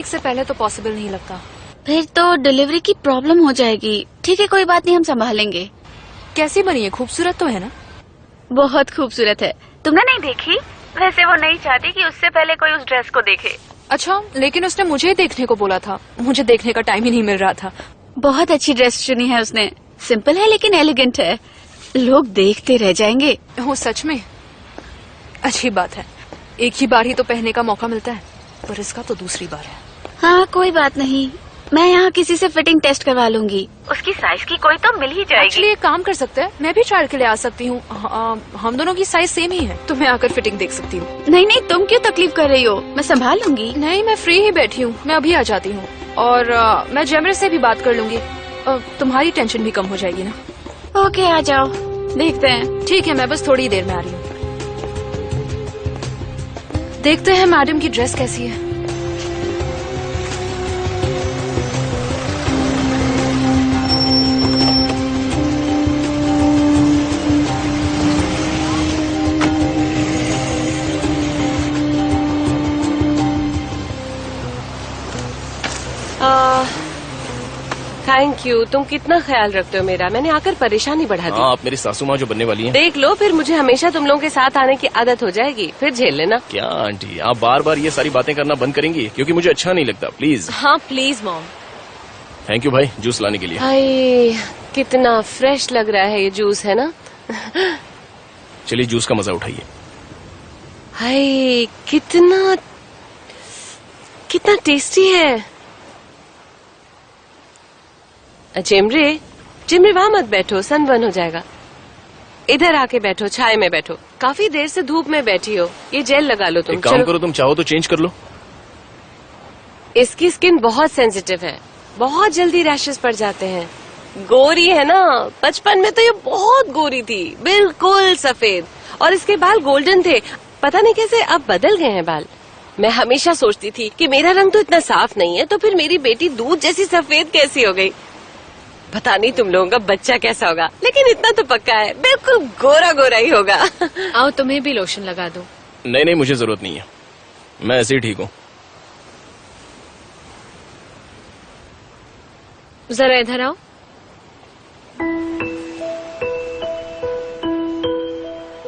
एक से पहले तो पॉसिबल नहीं लगता। फिर तो डिलीवरी की प्रॉब्लम हो जाएगी। ठीक है, कोई बात नहीं, हम संभालेंगे। कैसी बनी है? खूबसूरत तो है ना? बहुत खूबसूरत है। तुमने नहीं देखी? वैसे वो नहीं चाहती कि उससे पहले कोई उस ड्रेस को देखे। अच्छा, लेकिन उसने मुझे देखने को बोला था। मुझे देखने का टाइम ही नहीं मिल रहा था। बहुत अच्छी ड्रेस चुनी है उसने। सिंपल है लेकिन एलिगेंट है। लोग देखते रह जाएंगे। वो सच में अच्छी बात है। एक ही बार ही तो पहनने का मौका मिलता है, पर इसका तो दूसरी बार है। हाँ, कोई बात नहीं, मैं यहाँ किसी से फिटिंग टेस्ट करवा लूंगी। उसकी साइज की कोई तो मिल ही जाएगी। एक्चुअली एक काम कर सकते हैं, मैं भी ट्रायल के लिए आ सकती हूँ। हम दोनों की साइज सेम ही है, तो मैं आकर फिटिंग देख सकती हूँ। नहीं नहीं, तुम क्यों तकलीफ कर रही हो? मैं संभाल लूंगी। नहीं, मैं फ्री ही बैठी हूँ, मैं अभी आ जाती हूँ। और मैं जेमरे से भी बात कर लूंगी। तुम्हारी टेंशन भी कम हो जाएगी ना। ओके, आ जाओ, देखते हैं। ठीक है, मैं बस थोड़ी देर में आ रही हूँ। देखते हैं मैडम की ड्रेस कैसी है। थैंक यू, तुम कितना ख्याल रखते हो मेरा। मैंने आकर परेशानी बढ़ा दी। आप मेरी सासू माँ जो बनने वाली हैं। देख लो, फिर मुझे हमेशा तुम लोगों के साथ आने की आदत हो जाएगी, फिर झेल लेना। क्या आंटी, आप बार बार ये सारी बातें करना बंद करेंगी? क्योंकि मुझे अच्छा नहीं लगता। प्लीज। हाँ प्लीज मॉम। थैंक यू भाई, जूस लाने के लिए। हाय, कितना फ्रेश लग रहा है ये जूस, है ना? चलिए जूस का मजा उठाइए। हाय, कितना कितना टेस्टी है। जेमरे, जेमरे वहां मत बैठो, सनबर्न हो जाएगा। इधर आके बैठो, छाए में बैठो। काफी देर से धूप में बैठी हो, ये जेल लगा लो तुम। एक काम करो, तुम चाहो तो चेंज कर लो। इसकी स्किन बहुत सेंसिटिव है, बहुत जल्दी रैशेस पड़ जाते हैं। गोरी है ना, बचपन में तो ये बहुत गोरी थी, बिल्कुल सफेद, और इसके बाल गोल्डन थे। पता नहीं कैसे अब बदल गए हैं बाल। मैं हमेशा सोचती थी कि मेरा रंग तो इतना साफ नहीं है, तो फिर मेरी बेटी दूध जैसी सफेद कैसी हो गई। पता नहीं तुम लोगों का बच्चा कैसा होगा, लेकिन इतना तो पक्का है, बिल्कुल गोरा गोरा ही होगा। आओ, तुम्हें भी लोशन लगा दो। नहीं नहीं, मुझे जरूरत नहीं है, मैं ऐसे ही ठीक हूँ। जरा इधर आओ।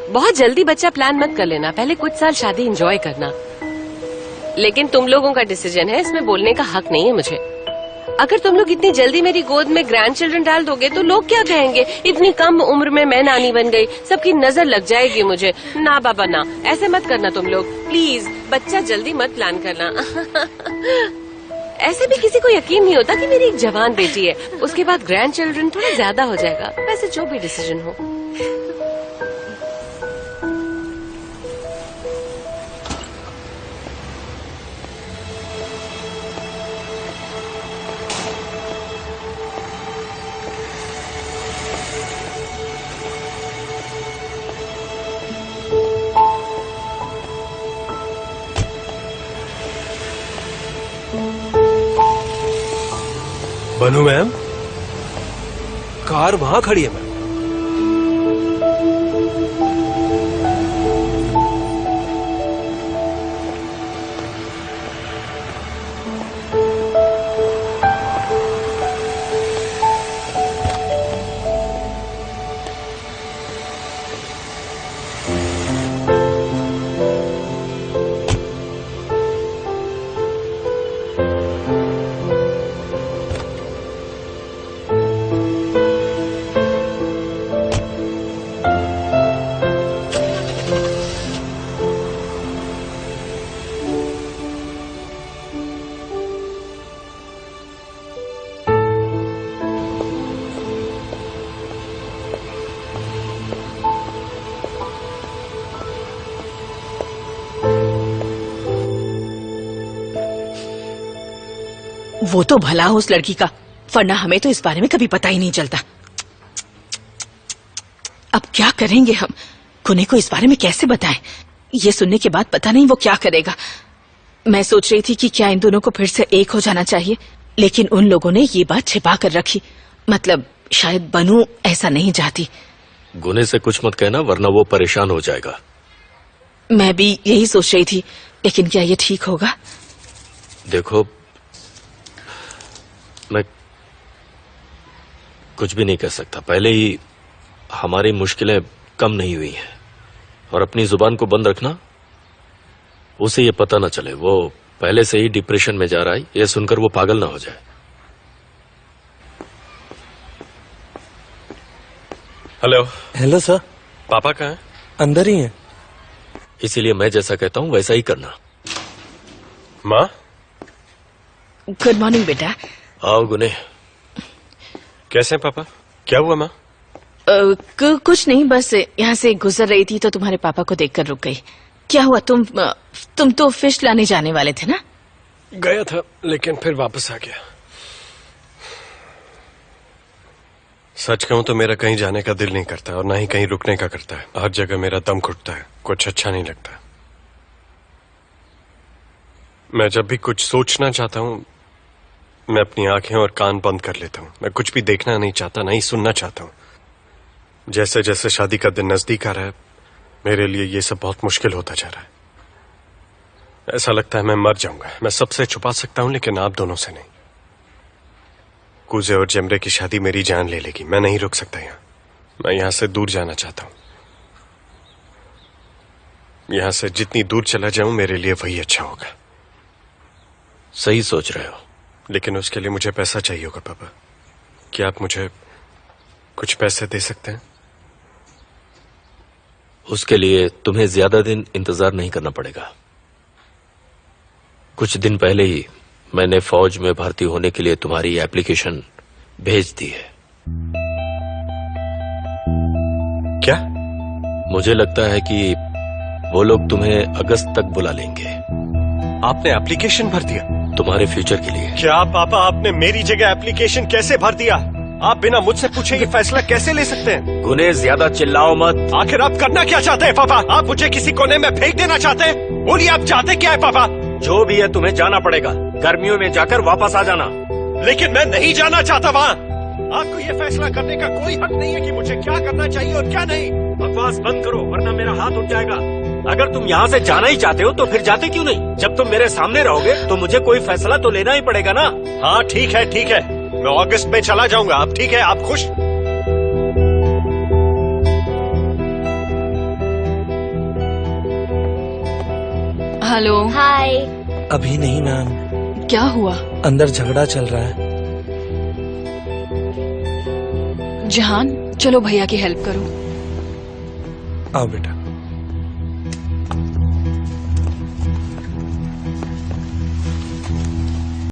बहुत जल्दी बच्चा प्लान मत कर लेना, पहले कुछ साल शादी एंजॉय करना। लेकिन तुम लोगों का डिसीजन है, इसमें बोलने का हक नहीं है मुझे। अगर तुम लोग इतनी जल्दी मेरी गोद में ग्रैंड चिल्ड्रन डाल दोगे तो लोग क्या कहेंगे, इतनी कम उम्र में मैं नानी बन गई, सबकी नजर लग जाएगी मुझे। ना बाबा ना, ऐसे मत करना तुम लोग, प्लीज। बच्चा जल्दी मत प्लान करना। ऐसे भी किसी को यकीन नहीं होता कि मेरी एक जवान बेटी है, उसके बाद ग्रैंड चिल्ड्रन थोड़ा ज्यादा हो जाएगा। वैसे जो भी डिसीजन हो। बनू मैम, कार वहां खड़ी है मैम। वो तो भला हो उस लड़की का, वरना हमें तो इस बारे में कभी पता ही नहीं चलता। अब क्या करेंगे हम? कुने को इस बारे में कैसे बताएं? ये सुनने के बाद पता नहीं वो क्या करेगा। मैं सोच रही थी कि क्या इन दोनों को फिर से एक हो जाना चाहिए, लेकिन उन लोगों ने ये बात छिपा कर रखी। मतलब शायद बनू ऐसा नहीं चाहती। गुने से कुछ मत कहना, वरना वो परेशान हो जाएगा। मैं भी यही सोच रही थी, लेकिन क्या ये ठीक होगा? देखो, मैं कुछ भी नहीं कह सकता। पहले ही हमारी मुश्किलें कम नहीं हुई हैं, और अपनी जुबान को बंद रखना। उसे ये पता ना चले वो पहले से ही डिप्रेशन में जा रहा है, ये सुनकर वो पागल ना हो जाए। हेलो। हेलो सर, पापा कहाँ हैं? अंदर ही हैं। इसीलिए मैं जैसा कहता हूं वैसा ही करना। माँ? गुड मॉर्निंग बेटा। आओ गुने। कैसे हैं पापा? क्या हुआ माँ? कुछ नहीं, बस यहाँ से गुजर रही थी तो तुम्हारे पापा को देखकर रुक गई। क्या हुआ? तुम तो फिश लाने जाने वाले थे ना? गया था लेकिन फिर वापस आ गया। सच कहूं तो मेरा कहीं जाने का दिल नहीं करता और ना ही कहीं रुकने का करता है। हर जगह मेरा दम घुटता है, कुछ अच्छा नहीं लगता। मैं जब भी कुछ सोचना चाहता हूं मैं अपनी आंखें और कान बंद कर लेता हूं। मैं कुछ भी देखना नहीं चाहता, नहीं सुनना चाहता हूं। जैसे जैसे शादी का दिन नजदीक आ रहा है मेरे लिए ये सब बहुत मुश्किल होता जा रहा है। ऐसा लगता है मैं मर जाऊंगा। मैं सबसे छुपा सकता हूं लेकिन आप दोनों से नहीं। कूजे और जेमरे की शादी मेरी जान ले लेगी। मैं नहीं रुक सकता यहाँ। मैं यहाँ से दूर जाना चाहता हूँ। यहाँ से जितनी दूर चला जाऊं मेरे लिए वही अच्छा होगा। सही सोच रहे हो, लेकिन उसके लिए मुझे पैसा चाहिए होगा पापा। क्या आप मुझे कुछ पैसे दे सकते हैं? उसके लिए तुम्हें ज्यादा दिन इंतजार नहीं करना पड़ेगा। कुछ दिन पहले ही मैंने फौज में भर्ती होने के लिए तुम्हारी एप्लीकेशन भेज दी है। क्या? मुझे लगता है कि वो लोग तुम्हें अगस्त तक बुला लेंगे। आपने एप्लीकेशन भर दिया? तुम्हारे फ्यूचर के लिए। क्या पापा आपने मेरी जगह एप्लीकेशन कैसे भर दिया? आप बिना मुझसे पूछे ये फैसला कैसे ले सकते हैं? गुने ज्यादा चिल्लाओ मत। आखिर आप करना क्या चाहते हैं पापा? आप मुझे किसी कोने में फेंक देना चाहते हैं? बोलिए आप चाहते क्या है पापा? जो भी है तुम्हें जाना पड़ेगा। गर्मियों में जाकर वापस आ जाना। लेकिन मैं नहीं जाना चाहता वहाँ। आपको ये फैसला करने का कोई हक नहीं है कि मुझे क्या करना चाहिए और क्या नहीं। बकवास बंद करो वरना मेरा हाथ उठ जाएगा। अगर तुम यहाँ से जाना ही चाहते हो तो फिर जाते क्यों नहीं? जब तुम मेरे सामने रहोगे तो मुझे कोई फैसला तो लेना ही पड़ेगा ना। हाँ ठीक है ठीक है, मैं अगस्त में चला जाऊंगा। अब ठीक है, आप खुश? हेलो। हाय। अभी नहीं मैम, क्या हुआ? अंदर झगड़ा चल रहा है। जहान, चलो भैया की हेल्प करो। आओ बेटा।